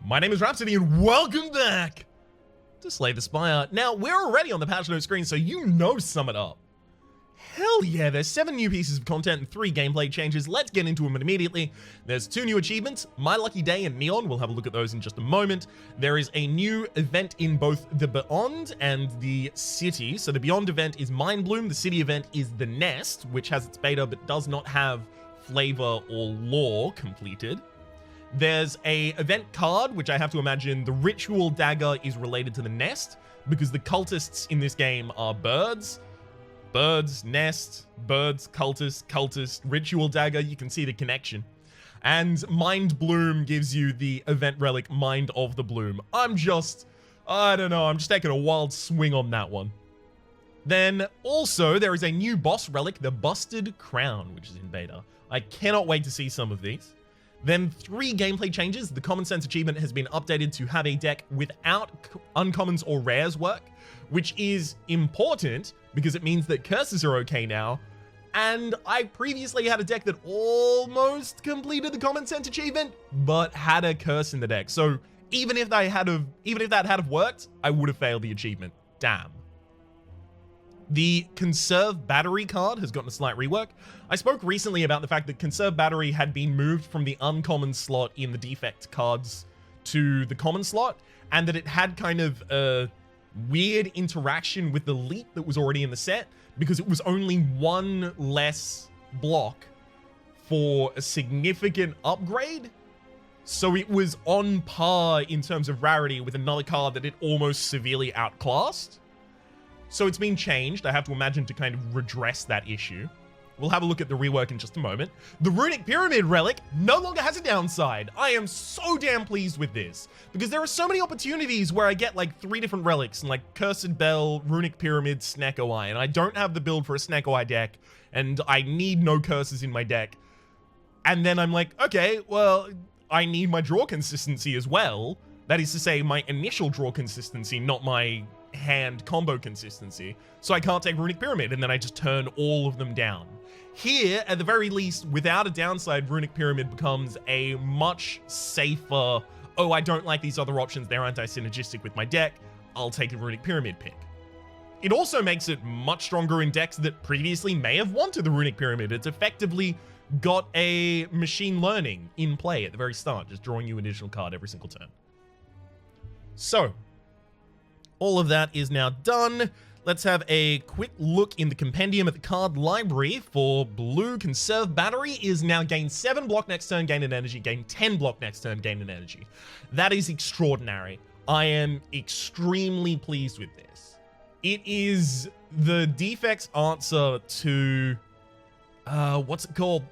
My name is Rhapsody and welcome back to Slay the Spire. Now, we're already on the patch note screen, so you know sum it up. Hell yeah, there's 7 new pieces of content and 3 gameplay changes. Let's get into them immediately. There's 2 new achievements, My Lucky Day and Neon. We'll have a look at those in just a moment. There is a new event in both the Beyond and the City. So the Beyond event is Mind Bloom. The City event is The Nest, which has its beta but does not have flavor or lore completed. There's a event card, which I have to imagine the Ritual Dagger is related to the Nest, because the cultists in this game are birds. Birds, nest, birds, cultist, ritual dagger, you can see the connection. And Mind Bloom gives you the event relic Mind of the Bloom. I'm just taking a wild swing on that one. Then also there is a new boss relic, the Busted Crown, which is in beta. I cannot wait to see some of these. Then 3 gameplay changes. The Common Sense achievement has been updated to have a deck without uncommons or rares work, which is important because it means that curses are okay now. And I previously had a deck that almost completed the Common Sense achievement, but had a curse in the deck. So even if that had worked, I would have failed the achievement. Damn. The Conserve Battery card has gotten a slight rework. I spoke recently about the fact that Conserve Battery had been moved from the uncommon slot in the defect cards to the common slot, and that it had kind of a weird interaction with the Leap that was already in the set, because it was only 1 less block for a significant upgrade. So it was on par in terms of rarity with another card that it almost severely outclassed. So it's been changed, I have to imagine, to kind of redress that issue. We'll have a look at the rework in just a moment. The Runic Pyramid relic no longer has a downside. I am so damn pleased with this, because there are so many opportunities where I get like 3 different relics, and like Cursed Bell, Runic Pyramid, Snecko Eye, and I don't have the build for a Snecko Eye deck, and I need no curses in my deck. And then I'm like, okay, well, I need my draw consistency as well. That is to say, my initial draw consistency, not my hand combo consistency, so I can't take Runic Pyramid, and then I just turn all of them down. Here, at the very least, without a downside, Runic Pyramid becomes a much safer, oh, I don't like these other options, they're anti-synergistic with my deck, I'll take a Runic Pyramid pick. It also makes it much stronger in decks that previously may have wanted the Runic Pyramid. It's effectively got a machine learning in play at the very start, just drawing you an additional card every single turn. So, all of that is now done. Let's have a quick look in the compendium at the card library. For blue, Conserve Battery is now gain 7 block next turn, gain an energy, gain 10 block next turn, gain an energy. That is extraordinary. I am extremely pleased with this. It is the defect's answer to what's it called?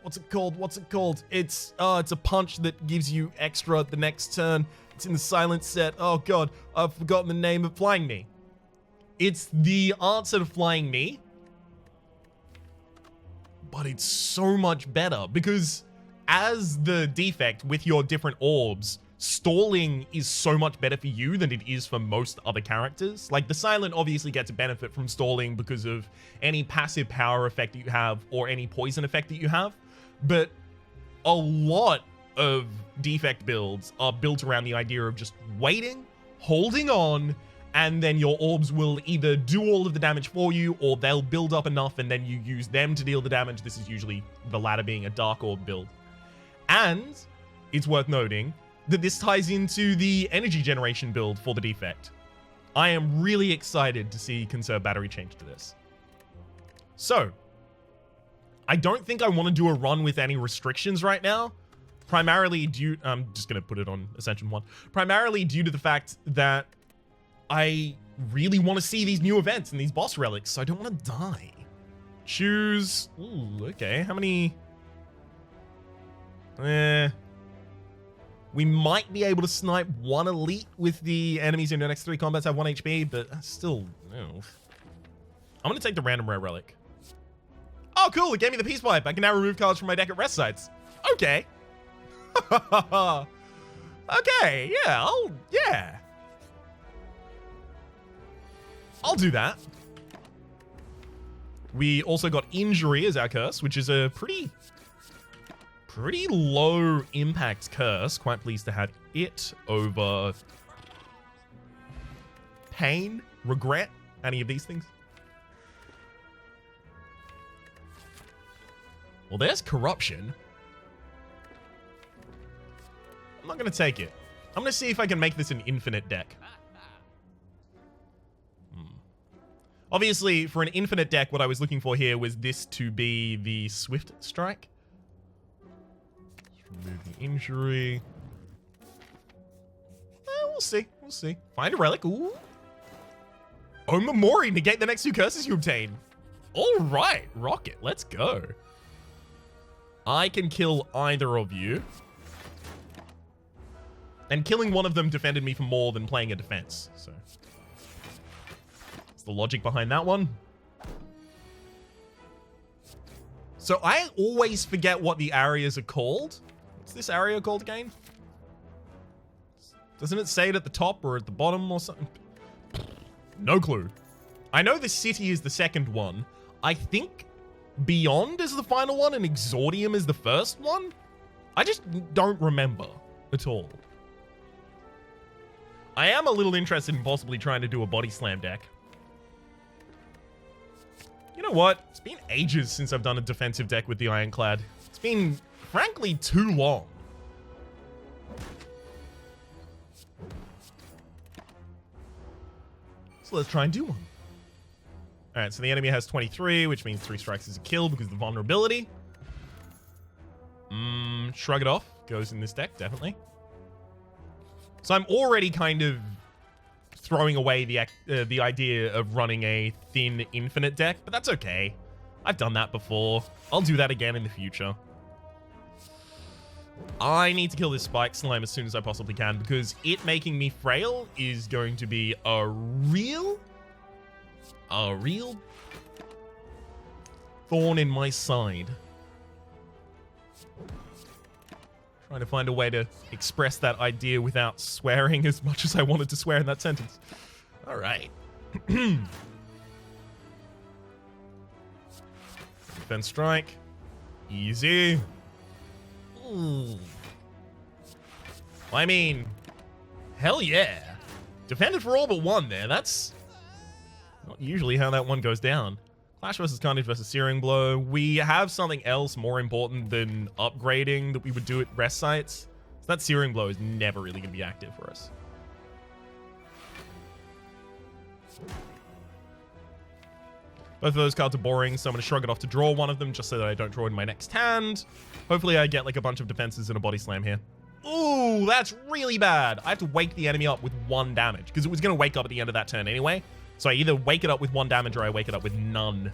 It's a punch that gives you extra the next turn. It's in the silence set. Oh god, I've forgotten the name of Flying Me. It's the answer to Flying Me, but it's so much better because as the defect with your different orbs, stalling is so much better for you than it is for most other characters. Like the Silent obviously gets a benefit from stalling because of any passive power effect that you have or any poison effect that you have, but a lot of defect builds are built around the idea of just waiting, holding on, and then your orbs will either do all of the damage for you or they'll build up enough and then you use them to deal the damage. This is usually the latter being a Dark Orb build. And it's worth noting that this ties into the energy generation build for the defect. I am really excited to see Conserve Battery change to this. So, I don't think I want to do a run with any restrictions right now. Primarily due, I'm just going to put it on Ascension 1. Primarily due to the fact that I really want to see these new events and these boss relics, so I don't want to die. Choose, ooh, okay, how many? We might be able to snipe 1 elite with the enemies in the next 3 combats have 1 HP, but still, no. I'm going to take the random rare relic. Oh, cool, it gave me the Peace Pipe. I can now remove cards from my deck at rest sites. Okay. Okay, yeah, I'll do that. We also got Injury as our curse, which is a pretty Pretty low impact curse. Quite pleased to have it over pain, regret, any of these things. Well, there's corruption. I'm not going to take it. I'm going to see if I can make this an infinite deck. Obviously, for an infinite deck, what I was looking for here was this to be the Swift Strike. Just remove the injury. We'll see. We'll see. Find a relic. Ooh. Oh, Memori. Negate the next 2 curses you obtain. All right. Rocket. Let's go. I can kill either of you. And killing one of them defended me for more than playing a defense. So that's the logic behind that one. So I always forget what the areas are called. What's this area called again? Doesn't it say it at the top or at the bottom or something? No clue. I know the city is the second one. I think Beyond is the final one and Exordium is the first one. I just don't remember at all. I am a little interested in possibly trying to do a body slam deck. You know what? It's been ages since I've done a defensive deck with the Ironclad. It's been, frankly, too long. So let's try and do one. Alright, so the enemy has 23, which means 3 strikes is a kill because of the vulnerability. Shrug it off. Goes in this deck, definitely. So I'm already kind of throwing away the idea of running a thin infinite deck, but that's okay. I've done that before. I'll do that again in the future. I need to kill this spike slime as soon as I possibly can because it making me frail is going to be a real thorn in my side. Trying to find a way to express that idea without swearing as much as I wanted to swear in that sentence. All right. Defense strike. Easy. Ooh. I mean, hell yeah. Defended for all but one there. That's not usually how that one goes down. Clash versus Carnage versus Searing Blow. We have something else more important than upgrading that we would do at rest sites. So that Searing Blow is never really going to be active for us. Both of those cards are boring, so I'm going to shrug it off to draw one of them just so that I don't draw in my next hand. Hopefully I get like a bunch of defenses and a body slam here. Ooh, that's really bad. I have to wake the enemy up with 1 damage because it was going to wake up at the end of that turn anyway. So I either wake it up with 1 damage or I wake it up with none.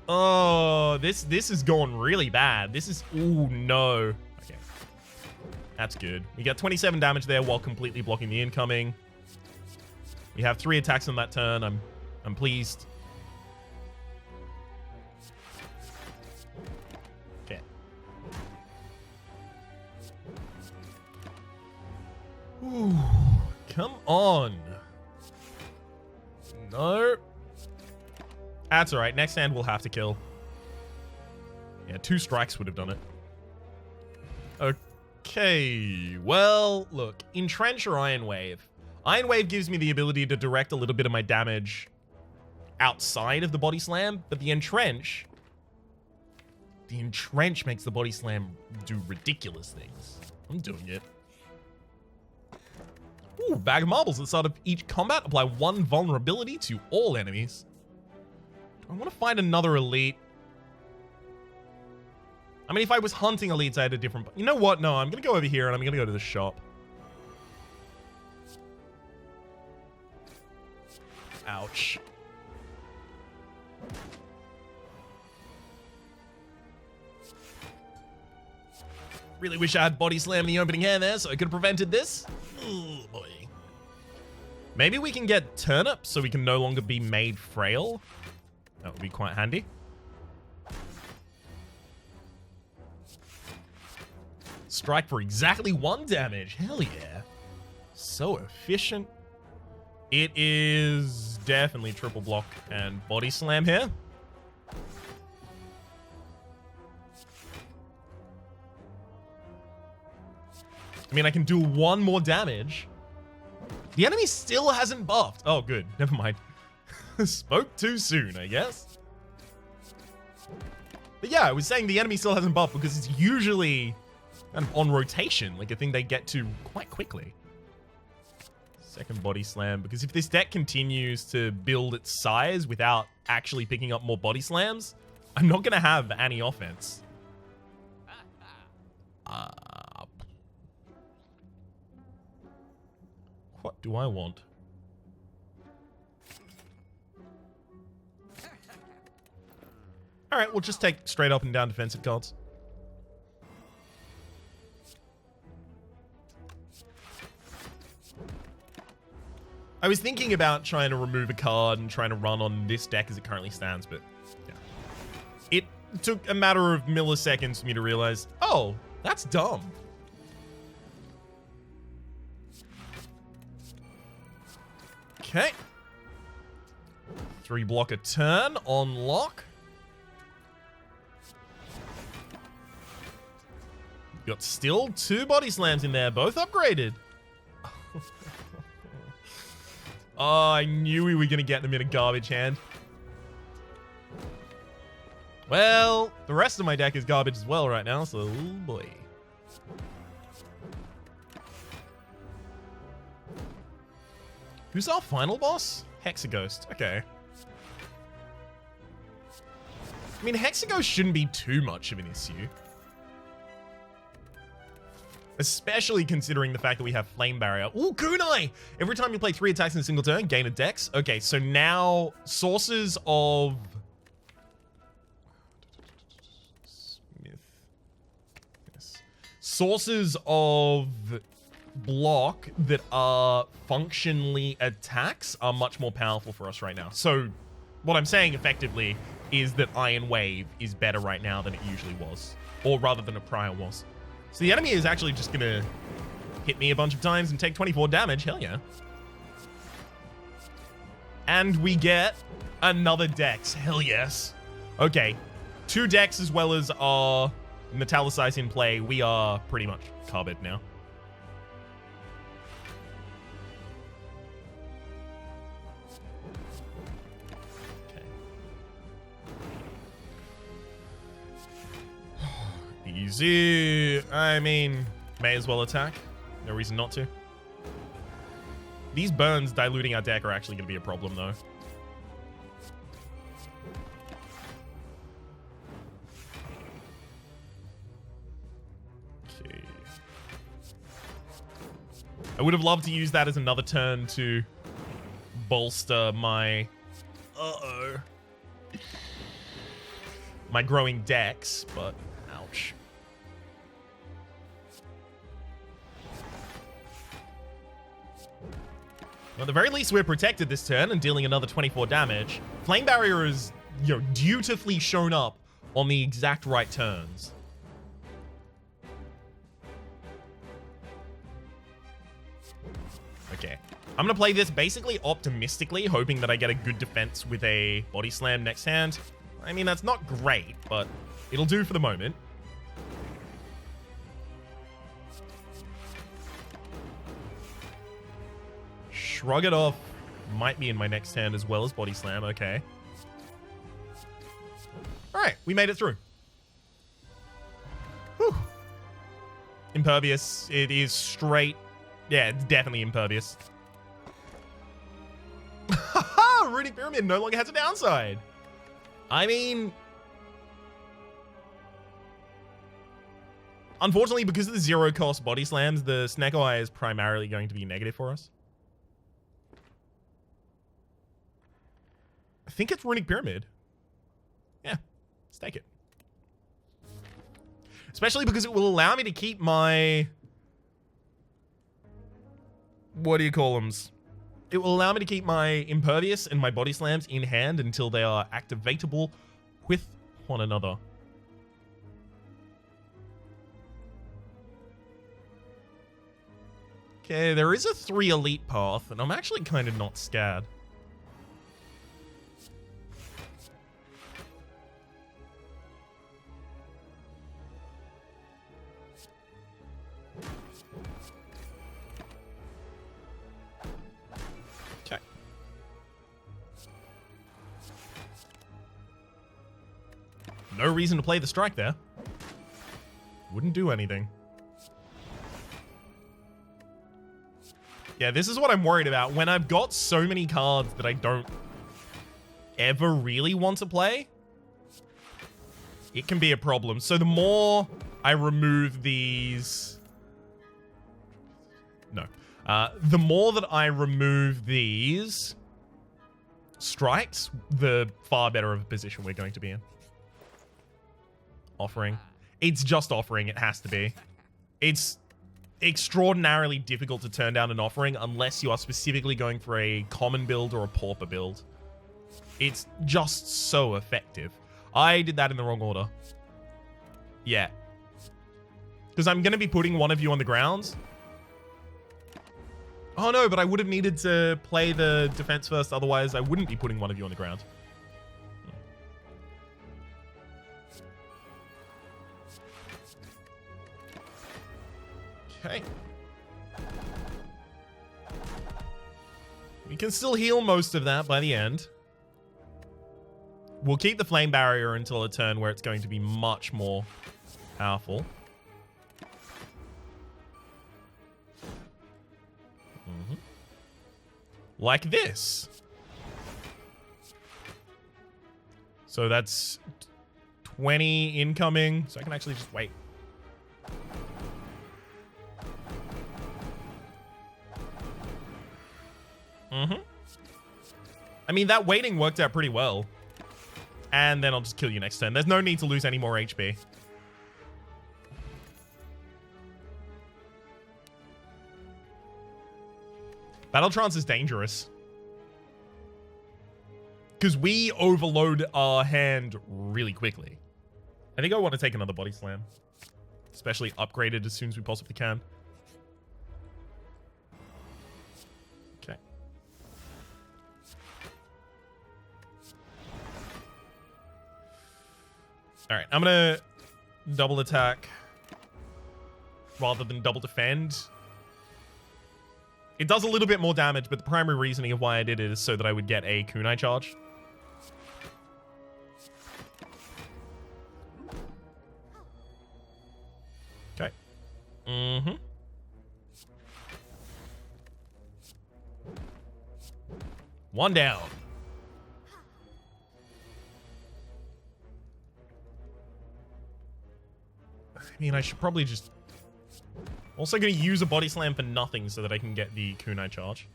Oh, this is going really bad. This is... Ooh, no. Okay. That's good. We got 27 damage there while completely blocking the incoming. We have 3 attacks on that turn. I'm pleased. Okay. Ooh, come on. No. That's alright. Next hand we'll have to kill. Yeah, 2 strikes would have done it. Okay. Well, look. Entrench or Iron Wave? Iron Wave gives me the ability to direct a little bit of my damage outside of the body slam, but the Entrench makes the body slam do ridiculous things. I'm doing it. Ooh, bag of marbles. At the start of each combat, apply 1 vulnerability to all enemies. I want to find another elite. I mean, if I was hunting elites, I had a different... You know what? No, I'm going to go over here and I'm going to go to the shop. Ouch. Really wish I had body slam in the opening hand there so I could have prevented this. Oh boy. Maybe we can get turnip so we can no longer be made frail. That would be quite handy. Strike for exactly 1 damage. Hell yeah. So efficient. It is definitely triple block and body slam here. I mean, I can do 1 more damage. The enemy still hasn't buffed. Oh, good. Never mind. Spoke too soon, I guess. But yeah, I was saying the enemy still hasn't buffed because it's usually kind of on rotation, like a thing they get to quite quickly. Second body slam, because if this deck continues to build its size without actually picking up more body slams, I'm not going to have any offense. What do I want? All right, we'll just take straight up and down defensive cards. I was thinking about trying to remove a card and trying to run on this deck as it currently stands, but yeah. It took a matter of milliseconds for me to realize, oh, that's dumb. Okay. 3 block a turn on lock. Got still 2 body slams in there, both upgraded. Oh, I knew we were going to get them in a garbage hand. Well, the rest of my deck is garbage as well right now, so oh boy. Who's our final boss? Hexaghost. Okay. I mean, Hexaghost shouldn't be too much of an issue. Especially considering the fact that we have Flame Barrier. Ooh, Kunai! Every time you play 3 attacks in a single turn, gain a dex. Okay, so now sources of... Smith. Yes. Sources of block that are functionally attacks are much more powerful for us right now. So what I'm saying effectively is that Iron Wave is better right now than it usually was. Or rather than it prior was. So the enemy is actually just gonna hit me a bunch of times and take 24 damage. Hell yeah. And we get another dex. Hell yes. Okay. 2 decks as well as our Metallicize in play. We are pretty much covered now. Easy. I mean, may as well attack. No reason not to. These burns diluting our deck are actually going to be a problem, though. Okay. I would have loved to use that as another turn to bolster my... my growing decks, but ouch. Well, at the very least, we're protected this turn and dealing another 24 damage. Flame Barrier is, you know, dutifully shown up on the exact right turns. Okay. I'm going to play this basically optimistically, hoping that I get a good defense with a body slam next hand. I mean, that's not great, but it'll do for the moment. Shrug it off might be in my next hand as well as body slam. Okay. All right, we made it through. Whew. Impervious. It is straight. Yeah, it's definitely impervious. Haha! Runic Pyramid no longer has a downside. I mean, unfortunately, because of the 0-cost body slams, the Snake Eye is primarily going to be negative for us. I think it's Runic Pyramid. Yeah, let's take it. Especially because it will allow me to keep my... what do you call them? It will allow me to keep my Impervious and my Body Slams in hand until they are activatable with one another. Okay, there is a 3 elite path, and I'm actually kind of not scared. No reason to play the strike there. Wouldn't do anything. Yeah, this is what I'm worried about. When I've got so many cards that I don't ever really want to play, it can be a problem. So the more I remove these... No. The more that I remove these strikes, the far better of a position we're going to be in. Offering. It's just offering. It has to be. It's extraordinarily difficult to turn down an offering unless you are specifically going for a common build or a pauper build. It's just so effective. I did that in the wrong order. Yeah. Because I'm going to be putting one of you on the ground. Oh no, but I would have needed to play the defense first, otherwise I wouldn't be putting one of you on the ground. Okay. We can still heal most of that by the end. We'll keep the flame barrier until a turn where it's going to be much more powerful. Like this. So that's 20 incoming. So I can actually just wait. I mean, that waiting worked out pretty well. And then I'll just kill you next turn. There's no need to lose any more HP. Battle Trance is dangerous. Because we overload our hand really quickly. I think I want to take another Body Slam. Especially upgraded as soon as we possibly can. Okay. Alright, I'm going to double attack rather than double defend. It does a little bit more damage, but the primary reasoning of why I did it is so that I would get a kunai charge. Okay. One down. I mean, I should probably just... Also going to use a Body Slam for nothing so that I can get the kunai charge.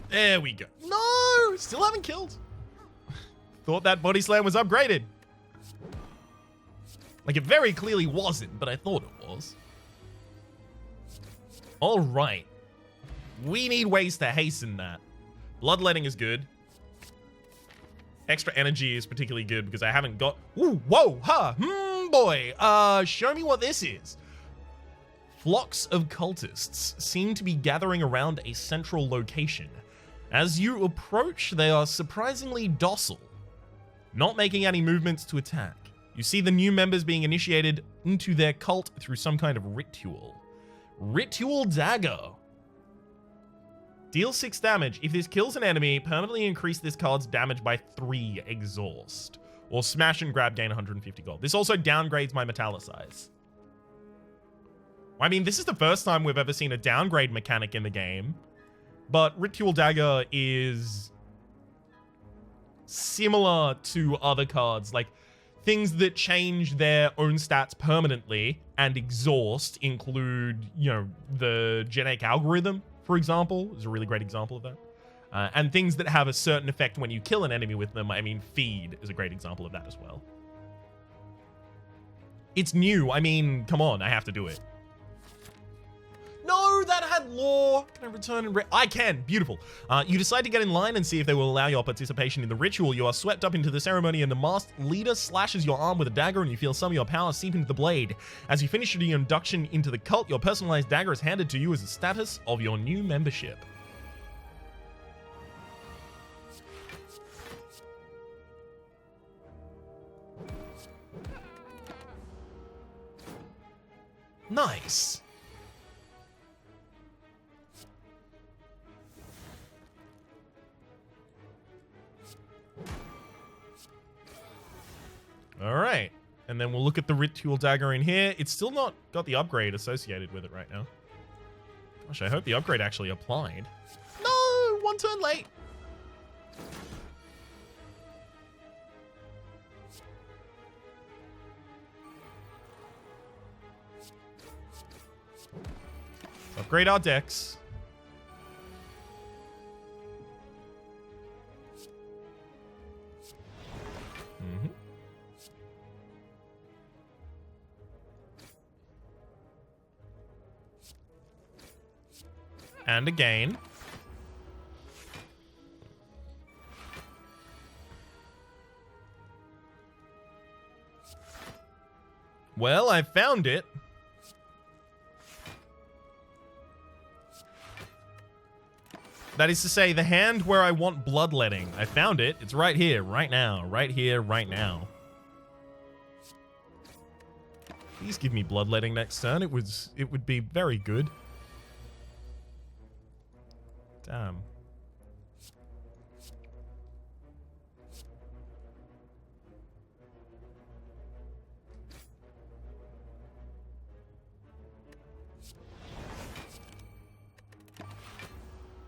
There we go. No! Still haven't killed. Thought that Body Slam was upgraded. Like, it very clearly wasn't, but I thought it was. All right. We need ways to hasten that. Bloodletting is good. Extra energy is particularly good because I haven't got... Ooh, whoa, ha, boy. Show me what this is. Flocks of cultists seem to be gathering around a central location. As you approach, they are surprisingly docile, not making any movements to attack. You see the new members being initiated into their cult through some kind of ritual. Ritual Dagger. Deal 6 damage. If this kills an enemy, permanently increase this card's damage by 3 exhaust. Or smash and grab, gain 150 gold. This also downgrades my metallicize. I mean, this is the first time we've ever seen a downgrade mechanic in the game. But Ritual Dagger is similar to other cards. Like, things that change their own stats permanently and exhaust include, you know, the genetic algorithm, for example, is a really great example of that. And things that have a certain effect when you kill an enemy with them. I mean, feed is a great example of that as well. It's new. I mean, come on, I have to do it. No, that had lore. Can I return and... I can. Beautiful. You decide to get in line and see if they will allow your participation in the ritual. You are swept up into the ceremony and the masked leader slashes your arm with a dagger and you feel some of your power seep into the blade. As you finish your induction into the cult, your personalized dagger is handed to you as a status of your new membership. Nice. All right. And then we'll look at the Ritual Dagger in here. It's still not got the upgrade associated with it right now. Gosh, I hope the upgrade actually applied. No, one turn late. Upgrade our decks. And again. Well, I found it. That is to say, the hand where I want bloodletting. I found it. It's right here, right now. Right here, right now. Please give me bloodletting next turn. It would be very good. Damn.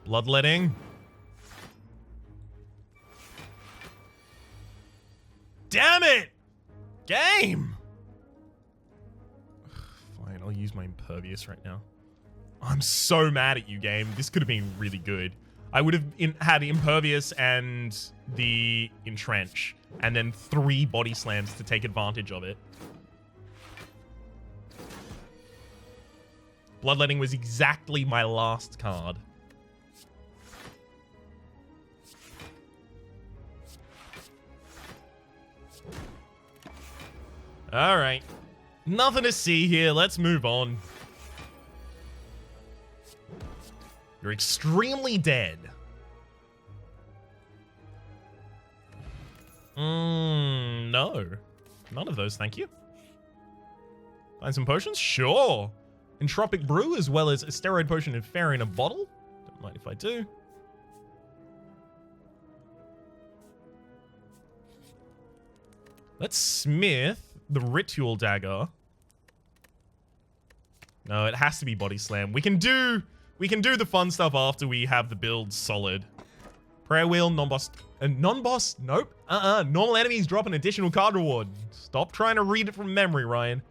Bloodletting. Damn it! Game! Fine, I'll use my Impervious right now. I'm so mad at you, game. This could have been really good. I would have had Impervious and the Entrench, and then 3 body slams to take advantage of it. Bloodletting was exactly my last card. Alright. Nothing to see here. Let's move on. You're extremely dead. No. None of those, thank you. Find some potions? Sure. Entropic Brew, as well as a steroid potion and fair in a bottle. Don't mind if I do. Let's smith the Ritual Dagger. No, it has to be Body Slam. We can do the fun stuff after we have the build solid. Prayer Wheel, non-boss. Non-boss? Nope. Normal enemies drop an additional card reward. Stop trying to read it from memory, Ryan.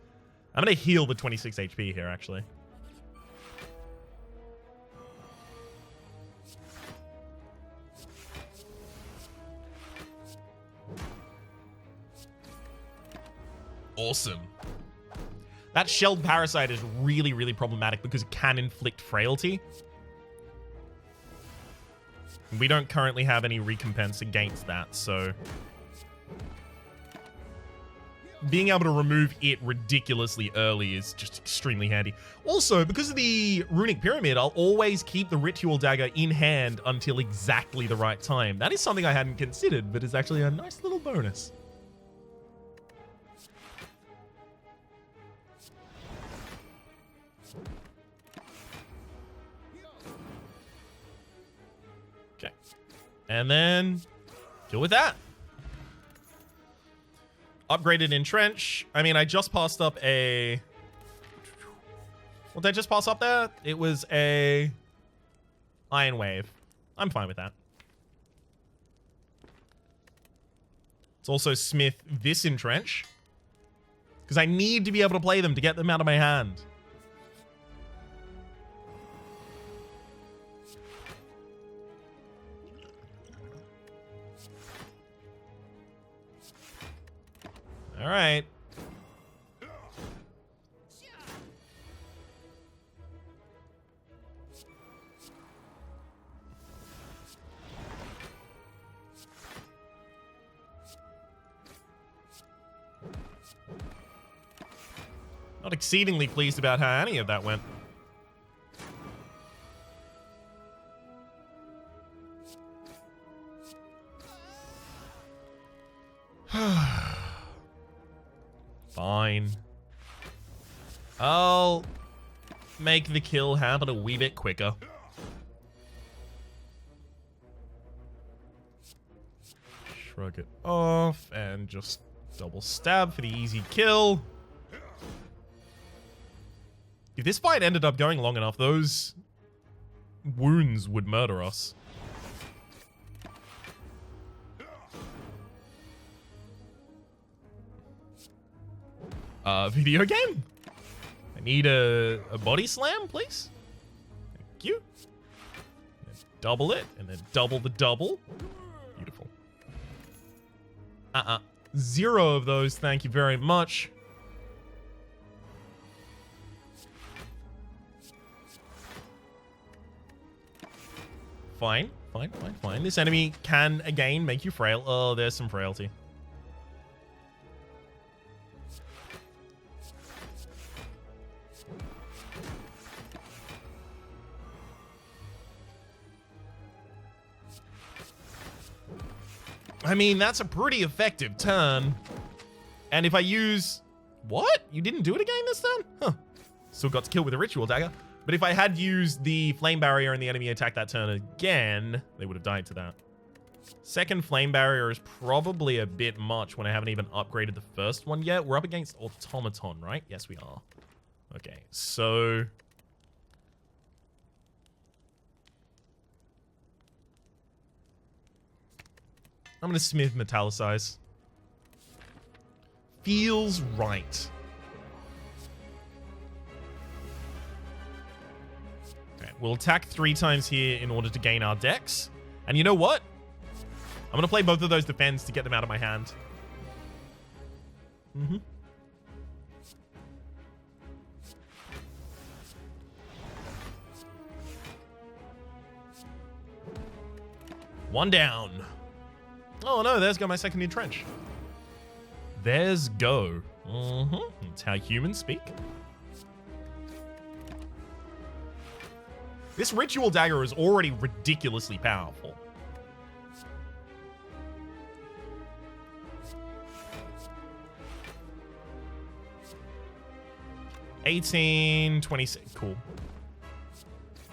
I'm going to heal the 26 HP here, actually. Awesome. That shelled parasite is really, really problematic because it can inflict frailty. We don't currently have any recompense against that, so being able to remove it ridiculously early is just extremely handy. Also, because of the Runic Pyramid, I'll always keep the Ritual Dagger in hand until exactly the right time. That is something I hadn't considered, but is actually a nice little bonus. Okay. And then deal with that. Upgraded Entrench. I mean, I just passed up a... What did I just pass up there? It was a Iron Wave. I'm fine with that. Let's also smith this Entrench, because I need to be able to play them to get them out of my hand. All right. Not exceedingly pleased about how any of that went. Fine. I'll make the kill happen a wee bit quicker. Shrug it off and just Double stab for the easy kill. If this fight ended up going long enough, those wounds would murder us. Video game? I need a body slam, please. Thank you. And double it, and then double the double. Beautiful. 0 of those, thank you very much. Fine. This enemy can, again, make you frail. Oh, there's some frailty. I mean, that's a pretty effective turn. And if I use... What? You didn't do it again this turn? Huh. Still got to kill with a Ritual Dagger. But if I had used the Flame Barrier and the enemy attacked that turn again, they would have died to that. Second Flame Barrier is probably a bit much when I haven't even upgraded the first one yet. We're up against Automaton, right? Yes, we are. Okay, so... I'm going to Smith Metallicize. Feels right. Okay, we'll attack 3 times here in order to gain our dex. And you know what? I'm going to play both of those defends to get them out of my hand. One down. Oh no, there's go my second entrench. There's go. That's how humans speak. This Ritual Dagger is already ridiculously powerful. $18, $26. Cool.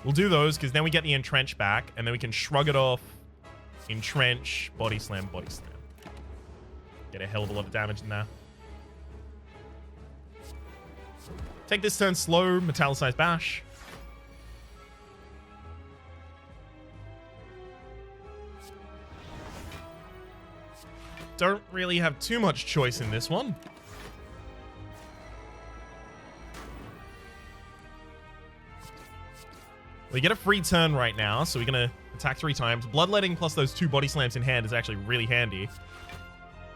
We'll do those because then we get the entrench back and then we can shrug it off. Entrench, body slam, body slam. Get a hell of a lot of damage in there. Take this turn slow, Metallicize Bash. Don't really have too much choice in this one. We get a free turn right now, so we're going to attack 3 times. Bloodletting plus those 2 body slams in hand is actually really handy.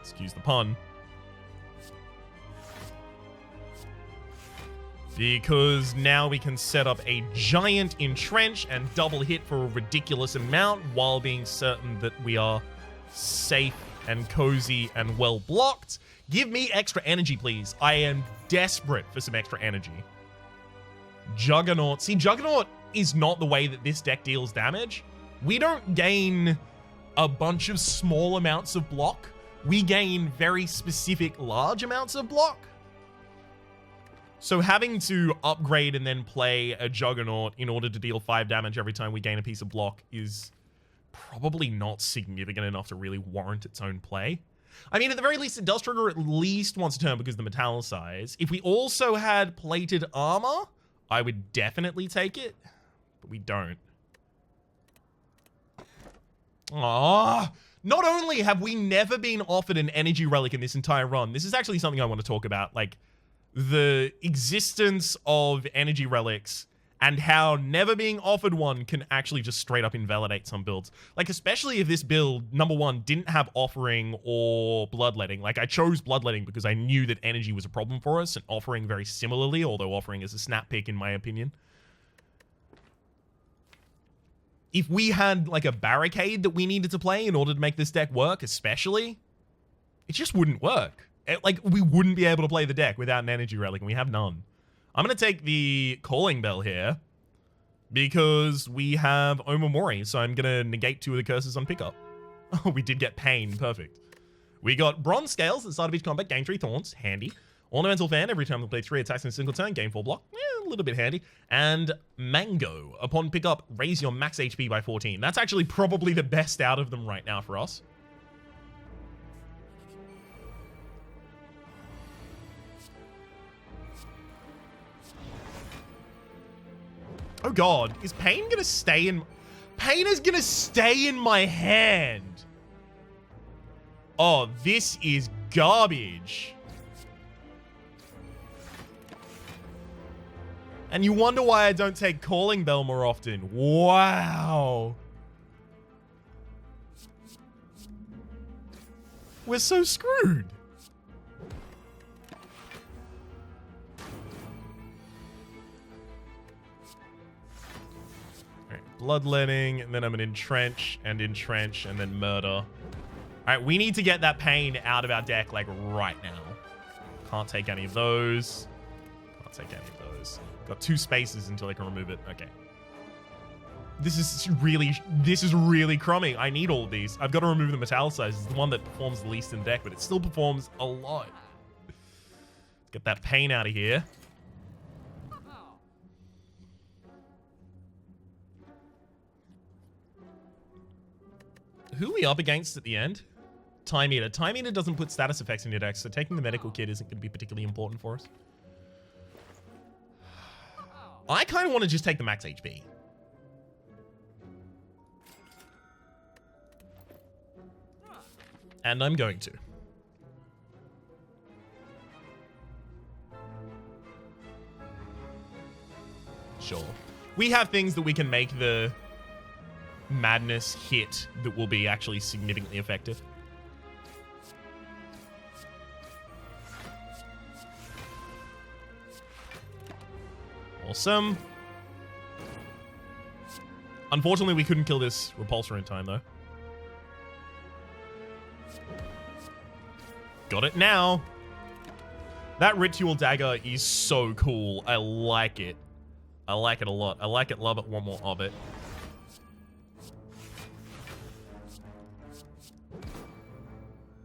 Excuse the pun. Because now we can set up a giant entrench and double hit for a ridiculous amount while being certain that we are safe and cozy and well blocked. Give me extra energy, please. I am desperate for some extra energy. Juggernaut. See, Juggernaut is not the way that this deck deals damage. We don't gain a bunch of small amounts of block. We gain very specific large amounts of block. So having to upgrade and then play a Juggernaut in order to deal 5 damage every time we gain a piece of block is probably not significant enough to really warrant its own play. I mean, at the very least, it does trigger at least once a turn because of the Metallicize. If we also had plated armor, I would definitely take it. But we don't. Ah, not only have we never been offered an energy relic in this entire run, this is actually something I want to talk about, like the existence of energy relics and how never being offered one can actually just straight up invalidate some builds. Like, especially if this build, number one, didn't have offering or bloodletting. Like, I chose bloodletting because I knew that energy was a problem for us, and offering very similarly, although offering is a snap pick in my opinion. If we had, like, a barricade that we needed to play in order to make this deck work, especially, it just wouldn't work. Like, we wouldn't be able to play the deck without an energy relic, and we have none. I'm going to take the Calling Bell here because we have Omamori, so I'm going to negate 2 of the curses on pickup. Oh, we did get Pain. Perfect. We got Bronze Scales at the start of each combat, gain 3 Thorns. Handy. Ornamental Fan, every time we play 3 attacks in a single turn, gain 4 block. A little bit handy. And Mango, upon pickup, raise your max HP by 14. That's actually probably the best out of them right now for us. Oh god, is Pain gonna stay in... Pain is gonna stay in my hand. Oh, this is garbage. And you wonder why I don't take Calling Bell more often. Wow. We're so screwed. Bloodletting, and then I'm an entrench, and then murder. All right, we need to get that Pain out of our deck, like, right now. Can't take any of those. Can't take any of those. Got 2 spaces until I can remove it. Okay. This is really crumbing. I need all of these. I've got to remove the Metallicize. It's the one that performs the least in the deck, but it still performs a lot. Get that Pain out of here. Who are we up against at the end? Time Eater. Time Eater doesn't put status effects in your deck, so taking the medical kit isn't going to be particularly important for us. I kind of want to just take the max HP. And I'm going to. Sure. We have things that we can make the madness hit that will be actually significantly effective. Awesome. Unfortunately, we couldn't kill this repulsor in time, though. Got it now. That Ritual Dagger is so cool. I like it. I like it a lot. I like it, love it, want more of it.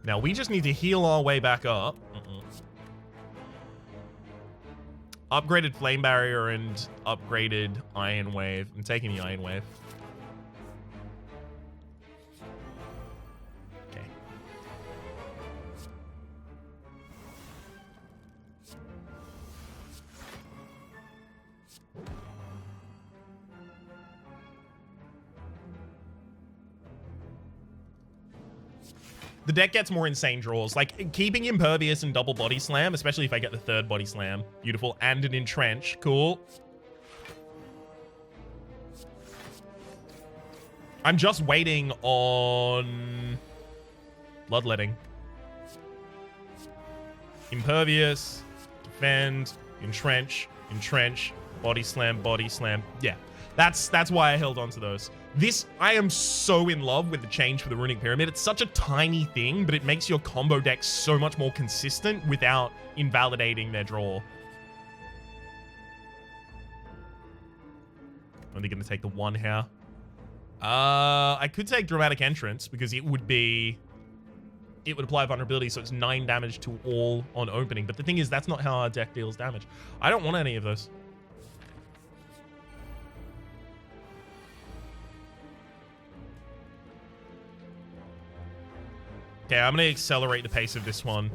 Now, we just need to heal our way back up. Upgraded Flame Barrier and upgraded Iron Wave. I'm taking the Iron Wave. Okay. The deck gets more insane draws. Like, keeping Impervious and double Body Slam, especially if I get the 3rd Body Slam. Beautiful. And an Entrench. Cool. I'm just waiting on Bloodletting. Impervious. Defend. Entrench. Entrench. Body Slam. Body Slam. Yeah. That's why I held on to those. This, I am so in love with the change for the Runic Pyramid. It's such a tiny thing, but it makes your combo deck so much more consistent without invalidating their draw. Only going to take the 1 here. I could take Dramatic Entrance because it would apply vulnerability, so it's 9 damage to all on opening. But the thing is, that's not how our deck deals damage. I don't want any of those. Okay, I'm going to accelerate the pace of this one.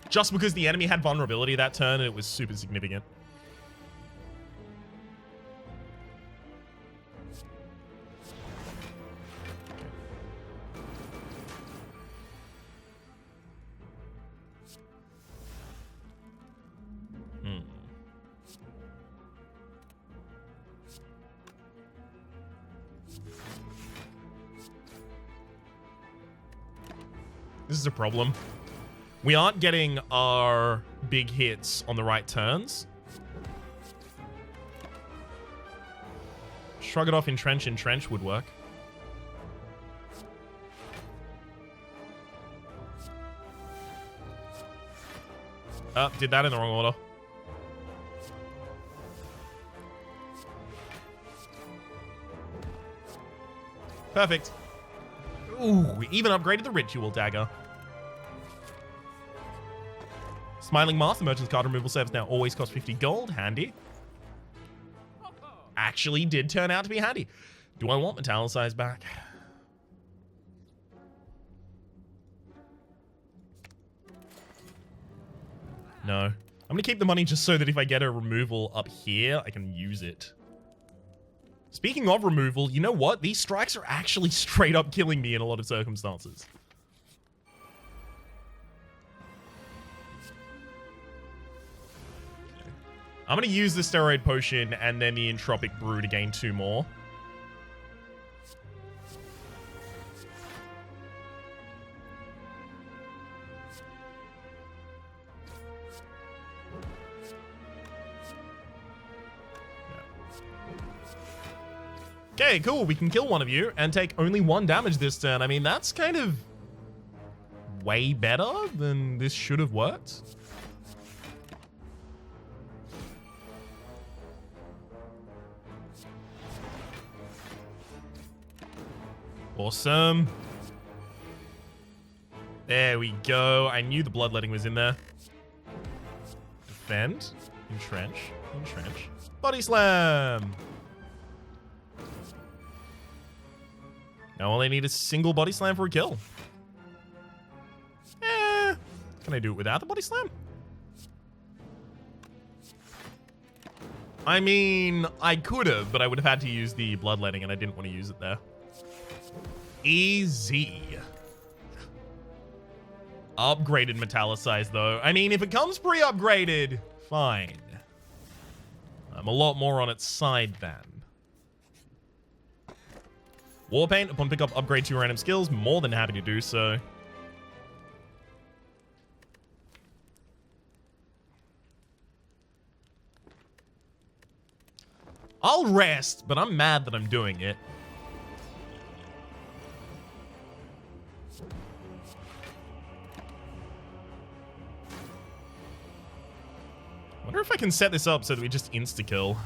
Just because the enemy had vulnerability that turn, and it was super significant. This is a problem. We aren't getting our big hits on the right turns. Shrug it off, entrench would work. Did that in the wrong order. Perfect. Ooh, we even upgraded the Ritual Dagger. Smiling Mask, the Merchant's card removal service now always costs 50 gold. Handy. Actually did turn out to be handy. Do I want Metallicize back? No. I'm going to keep the money just so that if I get a removal up here, I can use it. Speaking of removal, you know what? These strikes are actually straight up killing me in a lot of circumstances. I'm going to use the steroid potion and then the entropic brew to gain 2 more. Okay, cool. We can kill one of you and take only 1 damage this turn. I mean, that's kind of way better than this should have worked. Awesome. There we go. I knew the bloodletting was in there. Defend. Entrench. Entrench. Body slam. Now all I need is single body slam for a kill. Can I do it without the body slam? I mean, I could have, but I would have had to use the bloodletting and I didn't want to use it there. Easy. Upgraded metallicized though. I mean, if it comes pre-upgraded, fine. I'm a lot more on its side then. Warpaint, upon pickup, upgrade 2 random skills. More than happy to do so. I'll rest, but I'm mad that I'm doing it. Wonder if I can set this up so that we just insta-kill.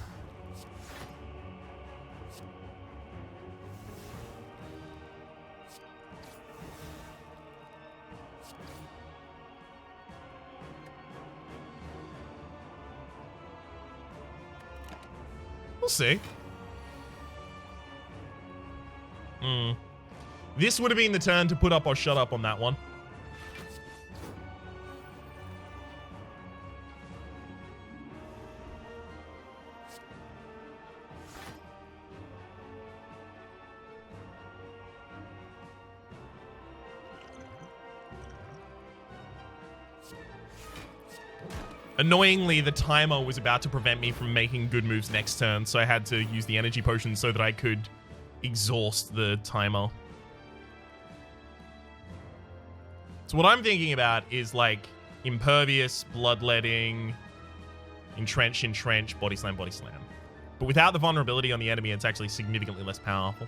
We'll see. This would have been the turn to put up or shut up on that one. Annoyingly, the timer was about to prevent me from making good moves next turn, so I had to use the energy potion so that I could exhaust the timer. So what I'm thinking about is like impervious, bloodletting, entrench, body slam, body slam. But without the vulnerability on the enemy, it's actually significantly less powerful.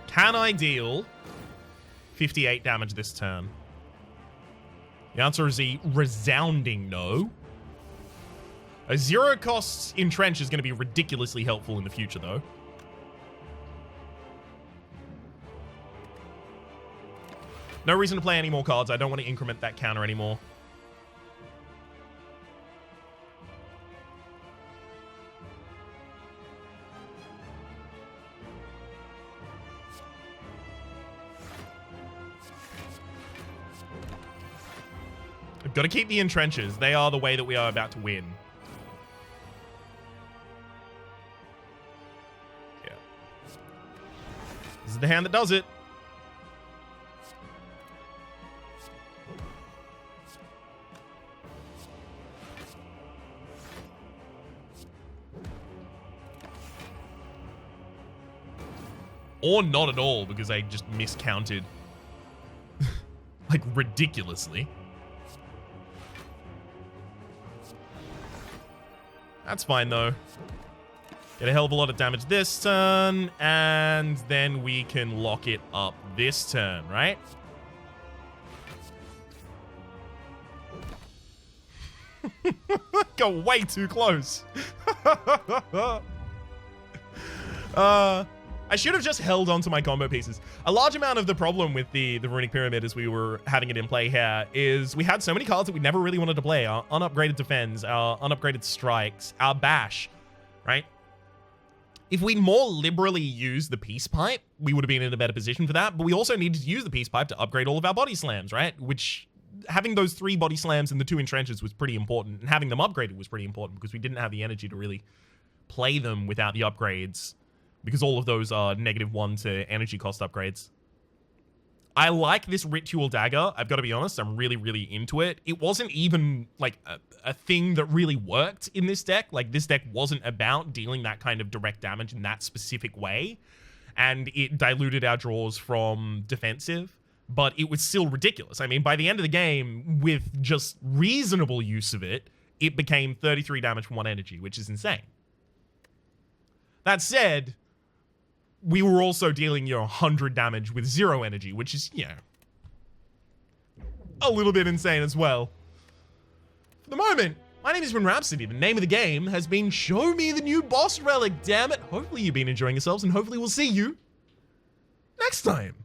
Can I deal 58 damage this turn? The answer is a resounding no. A 0 cost entrench is going to be ridiculously helpful in the future, though. No reason to play any more cards. I don't want to increment that counter anymore. Got to keep the entrenches. They are the way that we are about to win. Yeah. This is the hand that does it. Or not at all, because I just miscounted. Like, ridiculously. That's fine, though. Get a hell of a lot of damage this turn, and then we can lock it up this turn, right? Go way too close. I should have just held on to my combo pieces. A large amount of the problem with the Runic Pyramid as we were having it in play here is we had so many cards that we never really wanted to play. Our unupgraded defense, our unupgraded strikes, our bash, right? If we'd more liberally used the Peace Pipe, we would have been in a better position for that, but we also needed to use the Peace Pipe to upgrade all of our body slams, right? Which, having those 3 body slams and the 2 entrenches was pretty important, and having them upgraded was pretty important because we didn't have the energy to really play them without the upgrades, because all of those are -1 to energy cost upgrades. I like this Ritual Dagger. I've got to be honest, I'm really, really into it. It wasn't even like a thing that really worked in this deck. Like, this deck wasn't about dealing that kind of direct damage in that specific way, and it diluted our draws from defensive, but it was still ridiculous. I mean, by the end of the game, with just reasonable use of it, it became 33 damage from 1 energy, which is insane. That said, we were also dealing, 100 damage with 0 energy, which is, a little bit insane as well. For the moment, my name has been Rhapsody. The name of the game has been Show Me the New Boss Relic, damn it. Hopefully you've been enjoying yourselves, and hopefully we'll see you next time.